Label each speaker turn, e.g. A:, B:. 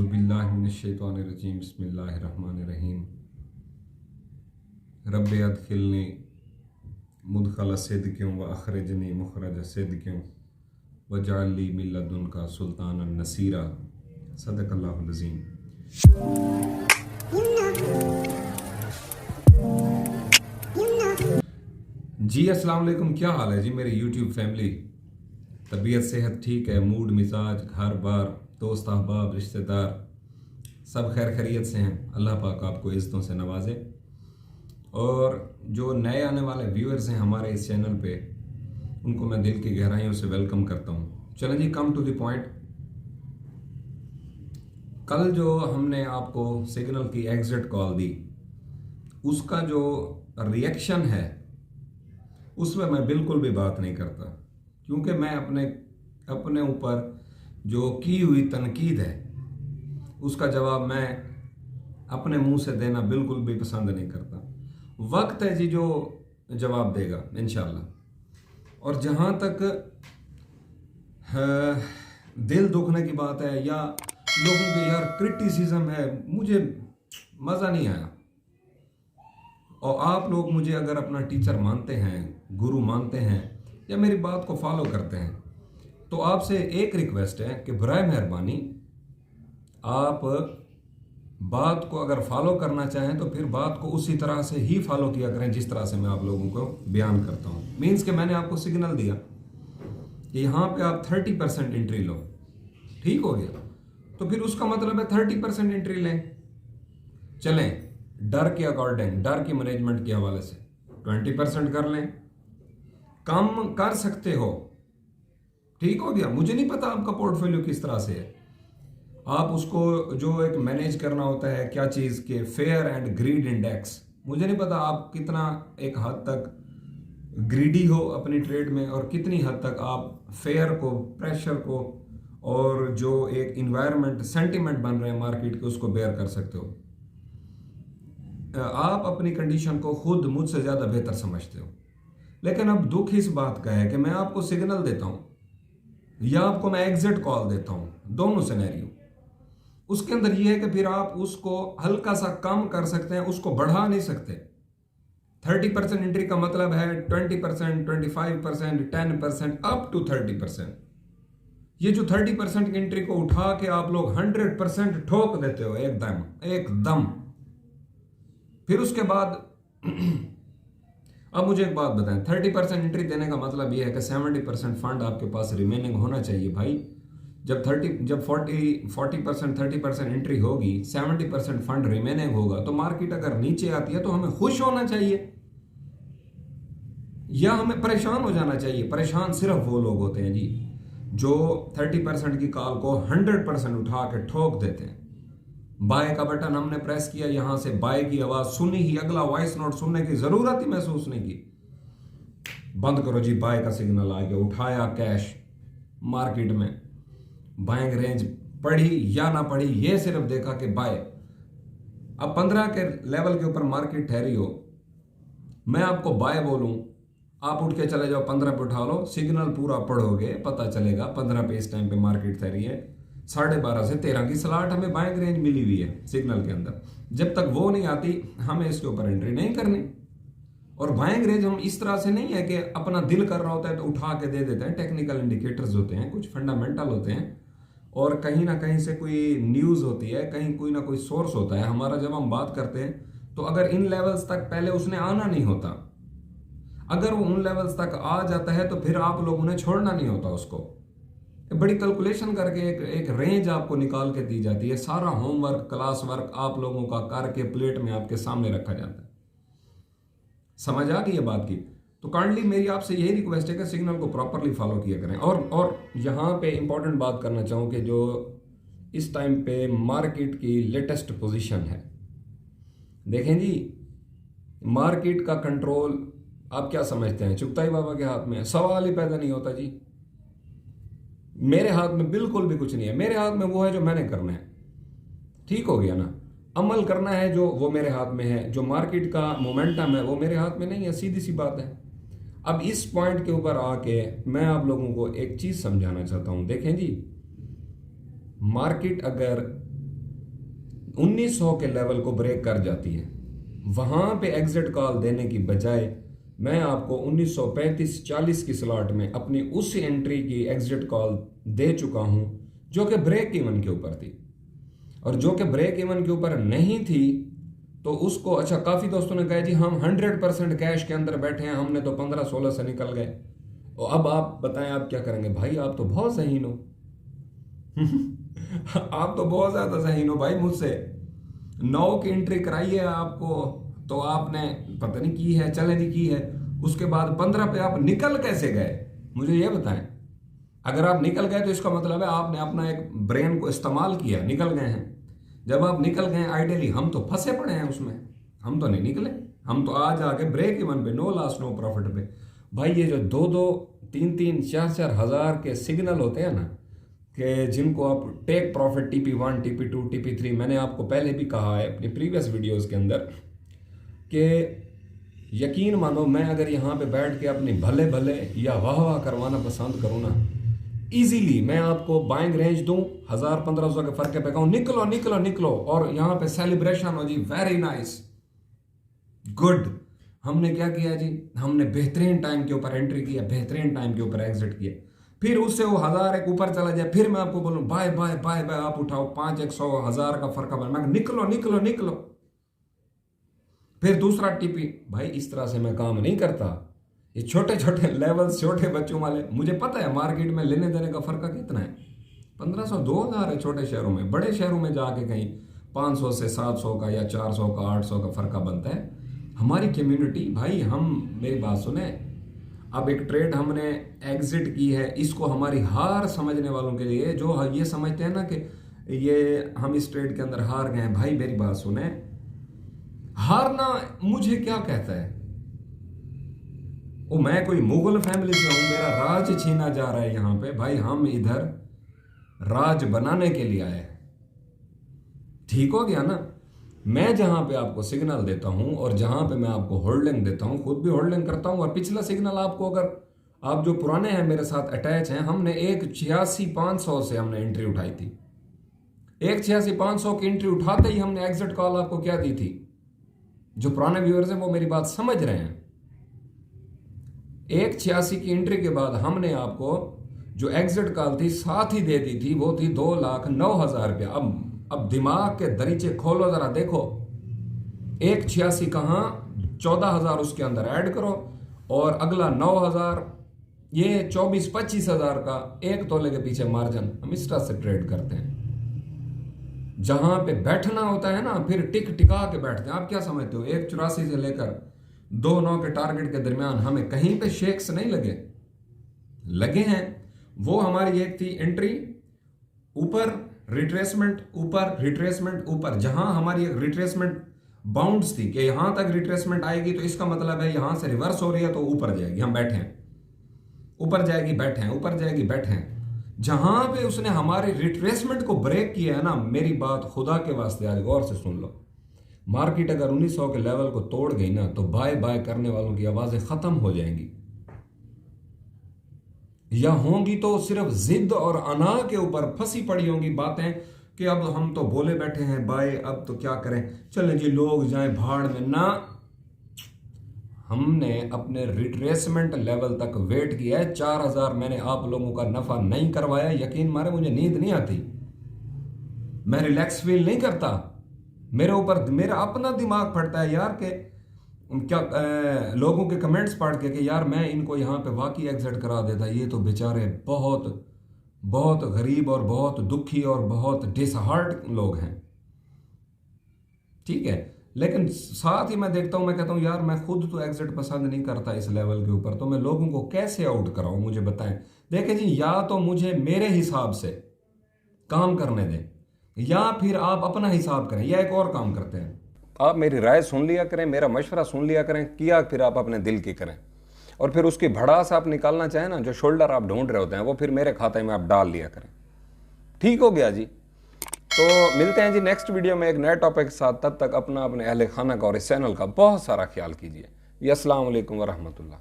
A: औज़ुबिल्लाहिमिनश्शैतानिर्रजीम बिस्मिल्लाहिर्रहमानिर्रहीम। रब्बि अदखिलनी मुदखल सिद्क़िन व अखरिजनी मुखरज सिद्क़िन वजअल ली मिन लदुनका सुल्तानन नसीरा। सदक़ल्लाहुल अज़ीम। जी अस्सलाम वालेकुम, क्या हाल है जी मेरी यूट्यूब फैमिली? तबीयत सेहत ठीक है, मूड मिजाज घर बार दोस्त अहबाब रिश्तेदार सब खैर खैरियत से हैं। अल्लाह पाक आपको इज़्ज़तों से नवाजे। और जो नए आने वाले व्यूअर्स हैं हमारे इस चैनल पे, उनको मैं दिल की गहराइयों से वेलकम करता हूँ। चलें जी, कम टू द पॉइंट। कल जो हमने आपको सिग्नल की एग्जिट कॉल दी, उसका जो रिएक्शन है उसमें मैं बिल्कुल भी बात नहीं करता, क्योंकि मैं अपने ऊपर जो की हुई तनकीद है उसका जवाब मैं अपने मुंह से देना बिल्कुल भी पसंद नहीं करता। वक्त है जी जो जवाब देगा इंशाल्लाह। और जहाँ तक दिल दुखने की बात है या लोगों के यार क्रिटिसिज्म है, मुझे मज़ा नहीं आया। और आप लोग मुझे अगर अपना टीचर मानते हैं, गुरु मानते हैं या मेरी बात को फॉलो करते हैं, तो आपसे एक रिक्वेस्ट है कि बराए मेहरबानी आप बात को अगर फॉलो करना चाहें तो फिर बात को उसी तरह से ही फॉलो किया करें जिस तरह से मैं आप लोगों को बयान करता हूं। मीन्स कि मैंने आपको सिग्नल दिया कि यहां पे आप 30% एंट्री लो, ठीक हो गया, तो फिर उसका मतलब है 30% एंट्री लें। चलें डर के अकॉर्डिंग, डर की मैनेजमेंट के हवाले से 20% कर लें, कम कर सकते हो, ठीक हो गया। मुझे नहीं पता आपका पोर्टफोलियो किस तरह से है, आप उसको जो एक मैनेज करना होता है क्या चीज़ के फेयर एंड ग्रीड इंडेक्स, मुझे नहीं पता आप कितना एक हद तक ग्रीडी हो अपनी ट्रेड में और कितनी हद तक आप फेयर को, प्रेशर को और जो एक इन्वायरमेंट सेंटिमेंट बन रहे हैं मार्केट के उसको बेयर कर सकते हो। आप अपनी कंडीशन को खुद मुझसे ज़्यादा बेहतर समझते हो। लेकिन अब दुख इस बात का है कि मैं आपको सिग्नल देता हूं या आपको मैं एग्जिट कॉल देता हूं, दोनों सिनेरियो, उसके अंदर यह है कि फिर आप उसको हल्का सा कम कर सकते हैं, उसको बढ़ा नहीं सकते। 30% एंट्री का मतलब है 20%, 25%, 10%, अप टू 30%। ये जो 30% एंट्री को उठा के आप लोग 100% ठोक देते हो एकदम। फिर उसके बाद अब मुझे एक बात बताएं, 30% एंट्री देने का मतलब यह है कि 70% फंड आपके पास रिमेनिंग होना चाहिए भाई। जब 40% 30% एंट्री होगी, 70% फंड रिमेनिंग होगा, तो मार्केट अगर नीचे आती है तो हमें खुश होना चाहिए या हमें परेशान हो जाना चाहिए? परेशान सिर्फ वो लोग होते हैं जी जो 30% की कॉल को 100% उठा के ठोक देते हैं। बाय का बटन हमने प्रेस किया, यहां से बाय की आवाज सुनी ही, अगला वॉइस नोट सुनने की जरूरत ही महसूस नहीं की। बंद करो जी, बाय का सिग्नल आ गया, उठाया कैश, मार्केट में बाइंग रेंज पढ़ी या ना पढ़ी, ये सिर्फ देखा कि बाय। अब 15 के लेवल के ऊपर मार्केट ठहरी हो, मैं आपको बाय बोलूं, आप उठ के चले जाओ 15 पे उठा लो, सिग्नल पूरा पढ़ोगे पता चलेगा 15 पे इस टाइम पे मार्केट ठहरी है। 12.5 से 13 की स्लॉट हमें बाइंग रेंज मिली हुई है सिग्नल के अंदर। जब तक वो नहीं आती हमें इसके ऊपर एंट्री नहीं करनी। और बाइंग रेंज हम इस तरह से नहीं है कि अपना दिल कर रहा होता है तो उठा के दे देते हैं। टेक्निकल इंडिकेटर्स होते हैं, कुछ फंडामेंटल होते हैं, और कहीं ना कहीं से कोई न्यूज़ होती है, कहीं कोई ना कोई सोर्स होता है हमारा। जब हम बात करते हैं तो अगर इन लेवल्स तक पहले उसने आना नहीं होता, अगर वो उन लेवल्स तक आ जाता है तो फिर आप लोगों ने छोड़ना नहीं होता उसको। बड़ी कैलकुलेशन करके एक रेंज आपको निकाल के दी जाती है, सारा होमवर्क क्लास वर्क आप लोगों का करके प्लेट में आपके सामने रखा जाता है। समझ आ गई ये बात की? तो काइंडली मेरी आपसे यही रिक्वेस्ट है कि सिग्नल को प्रॉपरली फॉलो किया करें। और यहाँ पे इंपॉर्टेंट बात करना चाहूँ कि जो इस टाइम पे मार्केट की लेटेस्ट पोजीशन है, देखें जी, मार्केट का कंट्रोल आप क्या समझते हैं चुगताई बाबा के हाथ में है? सवाल ही पैदा नहीं होता जी। मेरे हाथ में बिल्कुल भी कुछ नहीं है। मेरे हाथ में वो है जो मैंने करना है, ठीक हो गया ना? अमल करना है जो, वो मेरे हाथ में है। जो मार्केट का मोमेंटम है वो मेरे हाथ में नहीं है, सीधी सी बात है। अब इस पॉइंट के ऊपर आके मैं आप लोगों को एक चीज समझाना चाहता हूं। देखें जी, मार्केट अगर 1900 के लेवल को ब्रेक कर जाती है, वहां पे एग्जिट कॉल देने की बजाय मैं आपको 1935-40 की स्लॉट में अपनी उस एंट्री की एग्जिट कॉल दे चुका हूं जो कि ब्रेक इवन के ऊपर थी। और जो कि ब्रेक इवन के ऊपर नहीं थी तो उसको, अच्छा काफ़ी दोस्तों ने कहा जी हम 100% कैश के अंदर बैठे हैं, हमने तो 15-16 से निकल गए। और अब आप बताएं आप क्या करेंगे? भाई आप तो बहुत ज़हीन हो आप तो बहुत ज़्यादा ज़हीन हो भाई। मुझसे 9 की एंट्री कराई है आपको तो आपने पता नहीं की है, चले नहीं की है, उसके बाद 15 पे आप निकल कैसे गए? मुझे ये बताएं। अगर आप निकल गए तो इसका मतलब है आपने अपना एक ब्रेन को इस्तेमाल किया, निकल गए हैं। जब आप निकल गए आइडियली, हम तो फंसे पड़े हैं उसमें, हम तो नहीं निकले। हम तो आज आके ब्रेक इवन पे, नो लॉस नो प्रॉफिट पे। भाई ये जो 2-2, 3-3, 4-4 हज़ार के सिग्नल होते हैं ना, कि जिनको आप take profit TP1, TP2, TP3, मैंने आपको पहले भी कहा है अपनी प्रीवियस वीडियोस के अंदर कि यकीन मानो मैं अगर यहाँ पे बैठ के अपनी भले भले या वाह वाह करवाना पसंद करूँ ना, इजीली मैं आपको बाइंग रेंज दूं, 1000-1500 के फर्क पे कहूं निकलो निकलो निकलो, और यहां पे सेलिब्रेशन हो जी, वेरी नाइस, गुड। हमने क्या किया जी? हमने बेहतरीन टाइम के ऊपर एंट्री किया, बेहतरीन टाइम के ऊपर एग्जिट किया। फिर उससे वो 1000 एक ऊपर चला जाए, फिर मैं आपको बोलूं बाय बाय बाय बाय, आप उठाओ 5-100 1000 का फर्क बना, मैं निकलो निकलो निकलो। फिर दूसरा टीपी। भाई इस तरह से मैं काम नहीं करता। ये छोटे छोटे लेवल्स, छोटे बच्चों वाले, मुझे पता है मार्केट में लेने देने का फर्क कितना है, 1500-2000 है छोटे शहरों में। बड़े शहरों में जाके कहीं 500 से 700 का या 400 का 800 का फर्क बनता है। हमारी कम्युनिटी भाई, हम, मेरी बात सुने, अब एक ट्रेड हमने एग्जिट की है, इसको हमारी हार समझने वालों के लिए, जो ये समझते हैं ना कि ये हम इस ट्रेड के अंदर हार गए हैं, भाई मेरी बात सुने, हारना मुझे क्या कहता है? वो मैं कोई मुगल फैमिली से हूं, मेरा राज छीना जा रहा है यहां पे? भाई हम इधर राज बनाने के लिए आए हैं, ठीक हो गया ना? मैं जहां पे आपको सिग्नल देता हूं और जहां पे मैं आपको होल्डिंग देता हूं, खुद भी होल्डिंग करता हूं, और पिछला सिग्नल आपको, अगर आप जो पुराने हैं मेरे साथ अटैच हैं, हमने 186,500 से हमने एंट्री उठाई थी। 186,500 की एंट्री उठाते ही हमने एग्जिट कॉल आपको क्या दी थी? जो पुराने व्यूअर्स हैं वो मेरी बात समझ रहे हैं। 186 की एंट्री के बाद हमने आपको जो एग्जिट कॉल थी साथ ही दे दी थी, वो थी 2,09,000 रुपया। अब दिमाग के दरीचे खोलो जरा, देखो 186 कहाँ, 14,000 उसके अंदर ऐड करो, और अगला 9,000, ये 24-25 हज़ार का 1 तोले के पीछे मार्जिन। हम इस तरह से ट्रेड करते हैं। जहां पे बैठना होता है ना, फिर टिक टिका के बैठते हैं। आप क्या समझते हो 184 से लेकर 2,9 के टारगेट के दरमियान हमें कहीं पे शेक्स नहीं लगे हैं। वो हमारी एक थी एंट्री, ऊपर रिट्रेसमेंट, ऊपर रिट्रेसमेंट, ऊपर, जहां हमारी एक रिट्रेसमेंट बाउंड्स थी कि यहां तक रिट्रेसमेंट आएगी तो इसका मतलब है यहां से रिवर्स हो रही है तो ऊपर जाएगी, हम बैठे हैं, ऊपर जाएगी बैठे हैं, ऊपर जाएगी बैठे हैं। जहां पे उसने हमारी रिट्रेसमेंट को ब्रेक किया है ना, मेरी बात खुदा के वास्ते आज गौर से सुन लो, मार्केट अगर 1900 के लेवल को तोड़ गई ना, तो बाय बाय करने वालों की आवाजें खत्म हो जाएंगी, या होंगी तो सिर्फ जिद और अना के ऊपर फंसी पड़ी होंगी बातें कि अब हम तो बोले बैठे हैं बाय, अब तो क्या करें, चलें जी लोग जाएं भाड़ में ना। हमने अपने रिट्रेसमेंट लेवल तक वेट किया है। 4,000 मैंने आप लोगों का नफा नहीं करवाया, यकीन मारे मुझे नींद नहीं आती, मैं रिलैक्स फील नहीं करता, मेरे ऊपर मेरा अपना दिमाग फटता है यार के क्या लोगों के कमेंट्स पढ़ के कि यार मैं इनको यहाँ पे वाकई एग्जिट करा देता, ये तो बेचारे बहुत बहुत गरीब और बहुत दुखी और बहुत डिसहार्ट लोग हैं, ठीक है। लेकिन साथ ही मैं देखता हूं, मैं कहता हूं यार मैं खुद तो एग्जिट पसंद नहीं करता इस लेवल के ऊपर, तो मैं लोगों को कैसे आउट कराऊं, मुझे बताएं। देखें जी, या तो मुझे मेरे हिसाब से काम करने दें, या फिर आप अपना हिसाब करें, या एक और काम करते हैं, आप मेरी राय सुन लिया करें, मेरा मशवरा सुन लिया करें, किया फिर आप अपने दिल की करें, और फिर उसकी भड़ास आप निकालना चाहें ना, जो शोल्डर आप ढूंढ रहे होते हैं वो फिर मेरे खाते में आप डाल लिया करें। ठीक हो गया जी। तो मिलते हैं जी नेक्स्ट वीडियो में एक नए टॉपिक के साथ। तब तक अपना, अपने अहले खाना का और इस चैनल का बहुत सारा ख्याल कीजिए। अस्सलाम वालेकुम व रहमतुल्लाह।